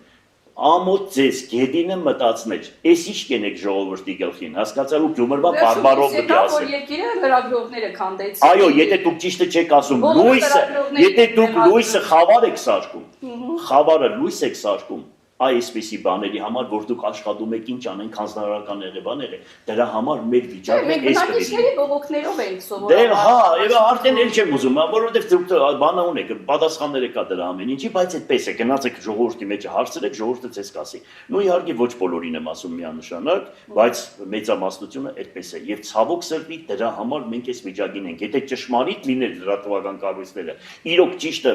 Ամոթ ձեզ գեդինը մտածներ, ես ինչ կենեք ժողովրդի գլխին, հասկացալ ու գյումրվա բարբարով պետք է ասեմ։ Երկիրը լրագրողները քանդեցին։ Այո, եթե դուք ճիշտը չեք ասում, լույսը, եթե դուք լույսը խավար եք սարքում, խավարը լույս եք սարքում, այսպիսի բաների համար, որ դուք աշխատում եք ինչ անենք հանձնարարական եղեբան եղե, դրա համար մեր վիճակը Մենք բնակիչների բողոքներով ենք սովորաբար։ Դե հա, եւ արդեն էլ չեմ ուզում, որովհետեւ դուք բանը ունեք, պատասխանները կա դրա ամեն ինչի, բայց այդպես է, գնացեք ժողովրդի մեջ հարցրեք, ժողովուրդը ցես կասի։ Նույն իհարկե ոչ բոլորին եմ ասում միանշանակ, բայց մեծամասնությունը այդպես է եւ ցավոք սրտի դրա համար մենք այս վիճակին ենք։ Եթե ճշմարիտ լիներ լրատվական կառույցները, իրոք ճիշտը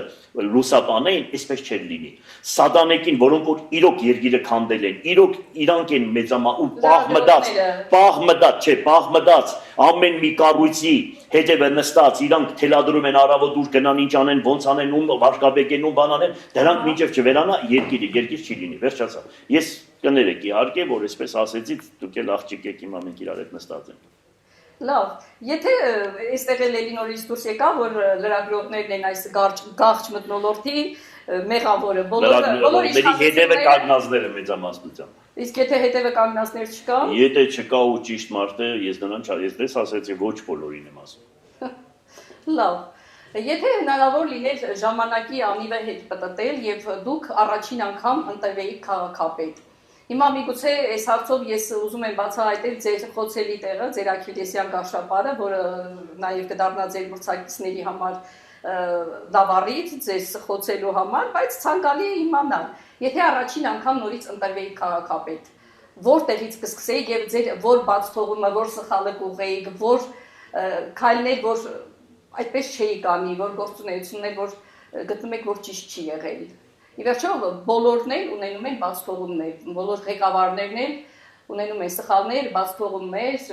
լուսաբանեին, այսպես չէր լինի։ Սատանեկին, որոնք որ իրոք երկիրը քանդել են, իրոք իրանք են մեծամա ու պահմդած, ամեն մի կառույցի հետևը նստած, իրանք թելադրում են արավոտ ուր գնան, ինչ անեն, ոնց անեն, ում վարկաբեկեն, ում բան անեն, դրանք մինչև չվերանա երկիր չի լինի, վերջացավ։ Ես կներեք իհարկե, որ այսպես ասեցի, դուք էլ աղջիկ եք, հիմա մենք իրար հետ նստած ենք։ Լավ, եթե այստեղ էլ Էլինորից դուրս եկա, որ լրագրողներն են այս գաղճ մթնոլորտի մեղավորը, բոլորի հետևը կանգնածները մեծամասնությամբ։ Իսկ եթե հետևը կանգնածներ չկա։ Եթե չկա ու ճիշտ մարդ է, ես դրան ես դες ասեցի ոչ բոլորին եմ ասում։ Լավ։ Եթե հնարավոր լիներ ժամանակի անիվը հետ պտտել եւ դուք առաջին անգամ ընտրվեիք քաղաքապետ։ Հիմա միգուցե այս հարցով ես ուզում եմ բացահայտել ձեր խոցելի տեղը, ձեր աքիլեսյան գաղշապարը, որը նաեւ կդառնա ձեր մրցակիցների համար դավառից, ձեզ խոցելու համար, բայց ցանկալի է իմանալ, եթե առաջին անգամ նորից ընտրվեիք քաղաքապետ, որտեղից կսկսեիք եւ ձեր որ բաց թողումը, որ սխալը կուղեիք, որ քայլներ, որ այդպես չէի կանի, որ գործունեություններ, որ գտնում եք, որ ճիշտ չի եղել։ Ի վերջո բոլորն էլ ունենում են բաց թողումներ, բոլոր ղեկավարներն էլ ունենում են սխալներ, բաց թողումներ,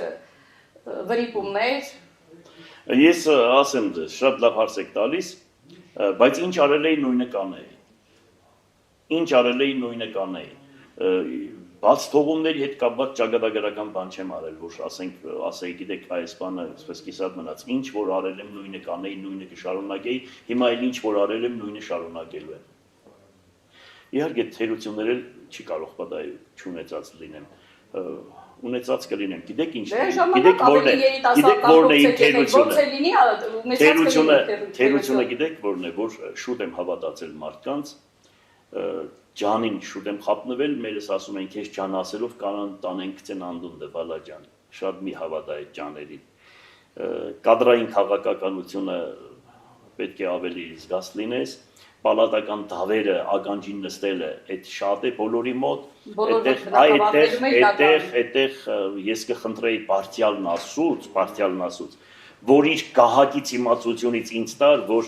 վրիպումներ։ Ես ասեմ ձեզ, շատ լավ հարց եք տալիս, բայց ինչ արել էի նույնը կանեի։ Ինչ արել էի նույնը կանեի։ Բաց թողումների հետ կապված ճակատագրական բան չեմ արել, որ ասեի, գիտեք, այս բանը այսպես կիսատ մնաց, ինչ որ արել եմ նույնը կանեի, նույնը կշարունակեի, հիմա էլ ինչ որ արել եմ նույնը շարունակելու եմ։ Իհարկե թերություններ էլ չի կարող պատահի չունեցած լինեմ, ունեցած կլինեմ, գիտեք ինչ, գիտեք որն է իմ թերությունը, գիտեք որն է, որ շուտ եմ հավատացել մարդկանց, ջանին շուտ եմ խապնվել, մերս ասում են քեզ ջան ասելով կանան տանենք ցեն անդունդը վալա ջան, շատ մի հավատա այդ ջաներին, կադրային քաղաքականությունը պետք է ավելի զգաց լինես, պալատական դավերը ականջին նստելը այդ շատ է բոլորի մոտ, այդտեղ ես կխնդրեի պարտիալն ասուց, որ իր գահակից իմացությունից ինձ տար, որ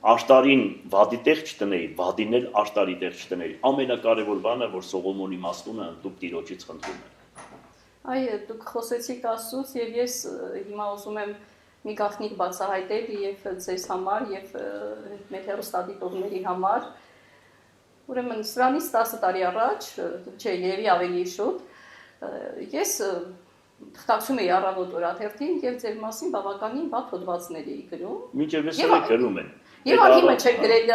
աշտարին վադի տեղ չտնեի, վադին էլ աշտարի տեղ չտնեի, ամենակարևոր բանը, որ Սողոմոնի մաստունը ընդդուք տիրոջից խնդրում եմ։ Այ դուք խոսեցիք Աստծուց եւ ես հիմա ուզում եմ մի գաղտնիք բացահայտել եւ ձեզ համար եւ մեր հեռուստադիտողների համար։ Ուրեմն սրանից 10 տարի առաջ, չէ, երևի ավելի շուտ, ես թղթակցում էի Առավոտ օրաթերթին եւ ձեր մասին բավականին վատ հոդվածներ էի գրում։ Մինչեւ այսօր գրում են։ Եվ ահիմը չեք գրել,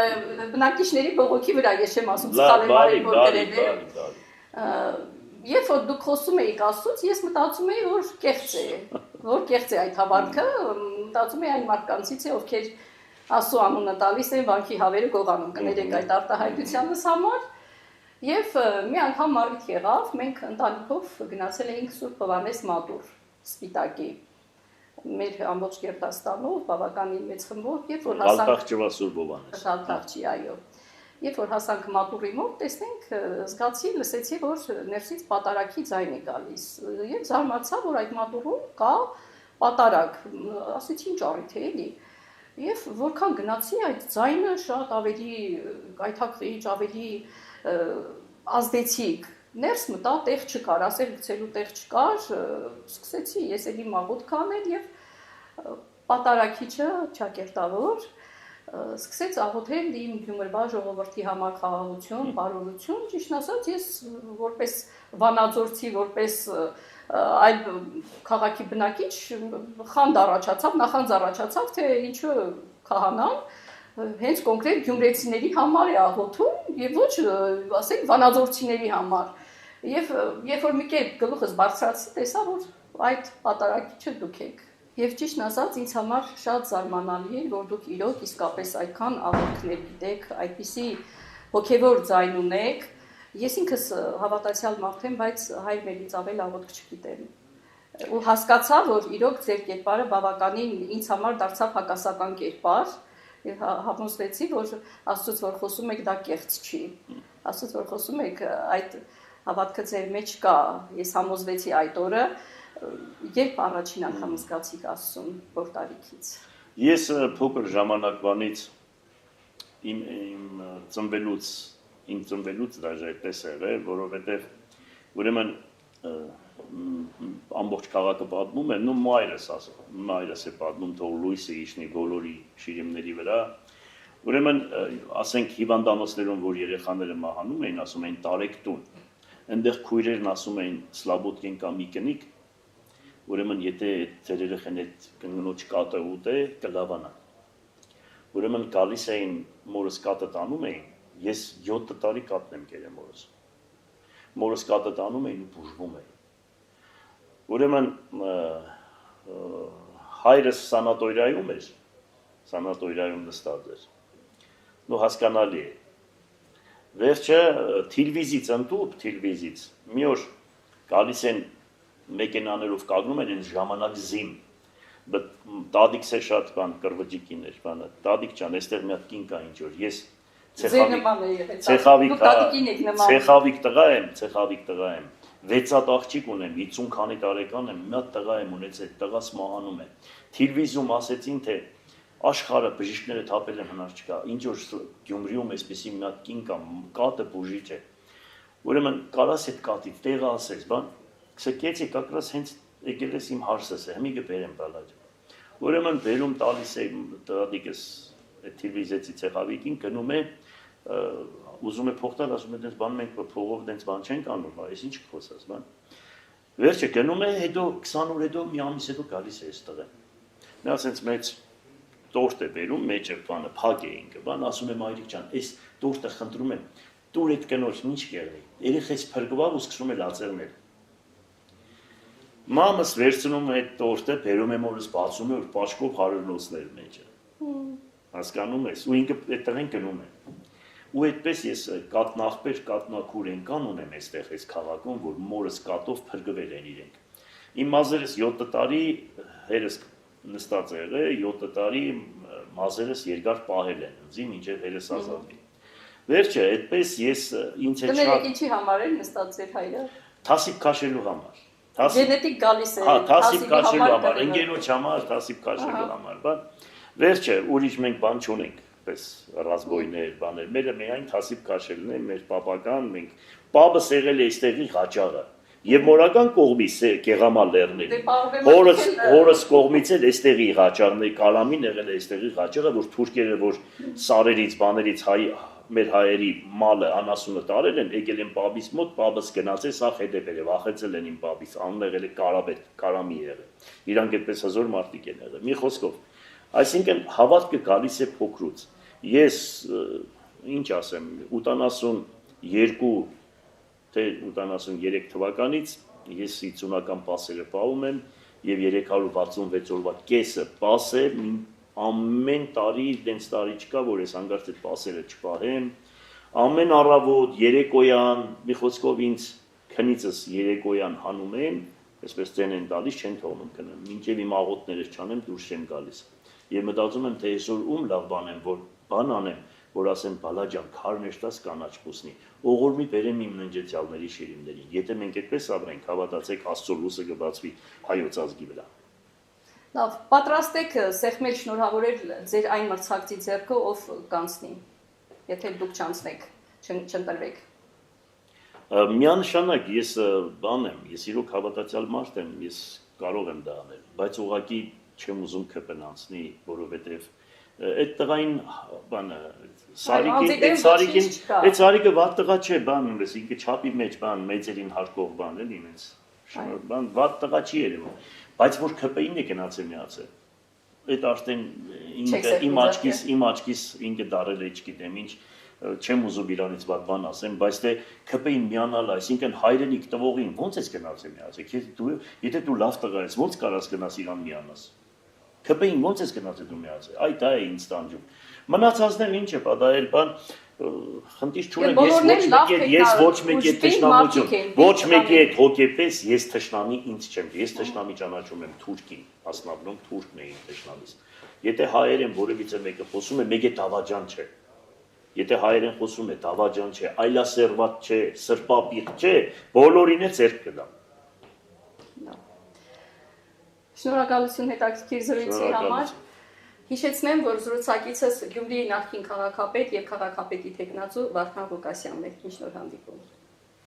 բնակիչների բողոքի վրա ես չեմ ասում սխալել որ գրել է։ Երբ որ դուք խոսում էիք Աստծուց, ես մտածում էի, որ կեղծ է այդ հավատքը, մտածում էի այն մարդկանցից է, ովքեր Աստծո անունը տալիս են վանքի հավերը գողանում, կներեք այդ արտահայտությանս համար։ Եվ մի անգամ մարդ եղավ, մենք ընտանիքով գնացել էինք Սուրբ Հովհաննես մատուռ Սպիտակի։ Մեր ամբողջ Գերտաստանով բավականին մեծ խմբով, երբ որ հասանք Գալտախճիվա Սուրբ Հովհաննես։ Գալտախճի, այո։ Երբ որ հասանք մատուռի մոտ, տեսնենք, զգացի, լսեցի, որ ներսից պատարակի ձայն է գալիս։ Եվ զարմացա, որ այդ մատուռում կա պատարակ, ասեցի ինչ առիթ է էլի։ Եվ որքան գնացի, այդ ձայնը շատ ավելի գայթակղիչ, ավելի ազդեցիկ։ Ներս մտա, տեղ չկար, ասել գցելու տեղ չկար, սկսեցի ես էլի մաղութ կանել եւ պատարակիչը ճակերտավոր սկսեց աղոթել իմ Գյումրվա ժողովրդի համար խաղաղություն, բարօրություն, ճիշտ ասած ես որպես վանաձորցի, որպես այլ քաղաքի բնակիչ խանդ առաջացավ, նախանձ առաջացավ, թե ինչու քահանան հենց կոնկրետ գյումրեցիների համար է աղոթում եւ ոչ, ասենք, վանաձորցիների համար։ Եվ երբ որ մի կերպ գլուխս բարձրացի, տեսա, որ այդ պատարակիչը դուք եք։ Եվ ճիշտն ասած, ինձ համար շատ զարմանալի էր, որ դուք իրոք իսկապես այդքան աղոթքներ գիտեք, այդպիսի հոգևոր ձայն ունեք։ Ես ինքս հավատացյալ մարդ եմ, բայց հայր մերից ավել աղոթք չգիտեմ։ Ու հասկացա, որ իրոք ձեր կերպարը բավականին ինձ համար դարձավ հակասական կերպար, եւ համոզվեցի, որ Աստծուց որ խոսում եք, դա կեղծ չի։ Աստծուց որ խոսում եք, այդ հավատքը ձեր մեջ կա։ Ես համոզվեցի այդ օրը, երբ առաջին անգամ զգացիք Աստծուն, որ տարիքից։ Ես փոքր ժամանակվանից իմ ծնվելուց դաժե այդպես եղել, որովհետև ուրեմն ամբողջ քաղաքը պատմում է, մայրս է պատմում, թող լույսը իջնի բոլորի շիրիմների վրա։ Ուրեմն, ասենք հիվանդանոցներում, որ երեխաները մահանում էին, ասում էին տարեք տուն։ Այնտեղ քույրերն ասում էին Սլաբոդկեն կամ մի կնիկ, ուրեմն եթե ձեր երեխան այդ կնոջ կատը ուտե, կլավանա։ Ուրեմն գալիս էին մորս կատը տանում էին, ես 7 տարի կատն եմ կերել մորս։ Մորս կատը տանում էին ու բուժվում էին։ Ուրեմն հայրս սանատորիայում էր, սանատորիայում նստած էր։ Նու հասկանալի է։ Վերջը թիլվիզից ընդուպ, թիլվիզից մի օր գալիս են մեքենաներով կանգնում են ժամանակ զիմ։ Տադիքս է շատ բան կրվջիկին էր, բանը։ Տադիկ ջան, այստեղ մի հատ կին կա ինչ որ։ Ես ցեխավիկ տղա եմ։ 6 հատ աղջիկ ունեմ, 50 քանի տարեկան եմ, մի հատ տղա եմ ունեցել, տղաս մահանում է։ Թիլվիզում ասեցին, թե աշխարհը բժիշկները թափել են հնար չկա։ Ինչ որ Գյումրիում էսպիսի մի հատ կին կա, կատը բուժիչ է։ Ուրեմն կարաս այդ կատից տեղը ասես, բան, քսկեցի կակրաս հենց եկել ես իմ հարսս է, հիմի կբերեմ բալաջ։ Ուրեմն բերում տալիս է տղադիկս այդ թիլվիզեցի ցեղավիկին գնում է ուզում է փոխտալ, ասում է դες բան մենք փողով դες բան չենք անում, այս ինչ կխոսած, բան։ Վերջը գնում է, հետո 20 օր հետո մի ամիս հետո գալիս է այստեղ։ Նա ասենց մեծ տորտ է բերում, մեջը բանը փակ է ինքը, բան, ասում է մայրիկ ջան, այս տորտը խնդրում եմ, տուր այդ կնոջ ինչ կեղնի։ Երեխես փրկվավ ու սկսում է լացերնել։ Մամս վերցնում է այդ տորտը, բերում է մորս բացում է, որ պաչկով հարյուրնոցներ մեջը։ Հասկանում ես, ու ինքը այդ տղեն գնում է։ Ու այդպես ես կատնախպեր, կատնակուր ենկան ունեմ այստեղ այս քաղաքում, որ մորս կատով փրկվել են իրենք։ Իմ մազերս 7 տարի հերս նստած է եղել, 7 տարի մազերս երկար պահել են, ինձ մինչև հերս ազատվի։ Վերջը այդպես ես ինձ հետ շատ ինչի համար է նստած էր հայրը։ Թասիբ քաշելու համար։ Գենետիկ գալիս է։ Հա, թասիբ քաշելու համար, ընկերոջ համար, թասիբ քաշելու համար, բան։ Վերջը ուրիշ մենք բան չունենք, պես ռազմոյներ, բաներ։ Մերը միայն թասիբ քաշելն է, մեր պապական, մենք պապս եղել է այստեղի ղաճառը։ Եվ մորական կողմից է Գեղամա լեռների։ Հորս կողմից էլ այստեղի ղաճառն է, Կալամին եղել է այստեղի ղաճառը, որ թուրքերը որ սարերից, բաներից մեր հայերի մալը անասունը տարել են, եկել են պապից մոտ, պապս գնացել, սա հետեպել է, վախեցել են իմ պապից, անունը եղել է Կարաբետ, Կարամի եղել։ Իրանք այդպես հզոր մարդիկ են եղել։ Մի խոսքով, այսինքն հավատքը գալիս է փոքրուց։ Ես ինչ ասեմ, 82 թե 83 թվականից ես 50-ական պասերը պահում եմ եւ 366 օրվա կեսը պաս է ամեն տարի դենց տարի չկա որ ես հանգարց այդ պասերը չպահեմ ամեն առավոտ երեկոյան մի խոսքով ինձ քնիցս երեկոյան հանում եմ այսպես ձեն են տալիս չեն թողնում կնեմ մինչեւ իմ աղոթները չանեմ դուրս չեմ գալիս եւ մտածում եմ թե այսօր ում լավ բան եմ որ բան անեմ որ ասեմ բալաջան քարներ տաս կանաչ պուսնի օղորմի բերեմ իմ ննջեցյալների շիրիմներին եթե մենք այդպես ապրենք հավատացեք Աստծո լույսը կբացվի հայոց ազգի վրա Լավ, պատրաստ եք սեղմել շնորհավորել ձեր այն մրցակցի ձեռքը, ով կանցնի, եթե դուք չանցնեք, չընտրվեք։ Միանշանակ ես բան եմ, ես իրոք հավատացյալ մարդ եմ, ես կարող եմ դա անել, բայց ուղղակի չեմ ուզում ԿՊ-ն անցնի, որովհետև այդ տղային բանը այդ Սարիկը վատ տղա չէ, բան ունես, ինքը չափի մեջ բան մեծերին հարկող բան էլի ինձ։ Բան վատ տղա չի երևում, բայց որ ԿՊ-ին է գնացել միացել։ Այդ արդեն իմ աչքիս ինքը դարել է, չգիտեմ ինչ, չեմ ուզում իրանից վատ բան ասեմ, բայց թե ԿՊ-ին միանալ, այսինքն հայրենիք տվողին ո՞նց ես գնացել միացել։ Եթե դու լավ տղա ես, ո՞նց կարաս գնաս իրան միանաս։ ԿՊ-ին ո՞նց ես գնացել դու միացել։ Այ դա է ինձ տանջում։ Մնացածն էլ ինչ է, դա էլ բան խնդիր չունեմ, ես ոչ մեկի հետ թշնամություն, ոչ մեկի հետ հոգեպես ես թշնամի ինձ չեմ, ես թշնամի ճանաչում եմ թուրքին, ասնաբնում թուրքն է իմ թշնամիս։ Եթե հայերեն որևիցե մեկը խոսում է, մեկ է դավաճան չէ։ Եթե հայերեն խոսում է, դավաճան չէ, այլասերված չէ, սրպապիղ չէ, բոլորին է ձեռք կդամ։ Շնորհակալություն հետաքրքիր զրույցի համար։ Հիշեցնեմ, որ զրուցակիցս Գյումրիի նախկին քաղաքապետ եւ քաղաքապետի տեխնացու Վարդան Ղուկասյանն է։ Շնորհանդիպում։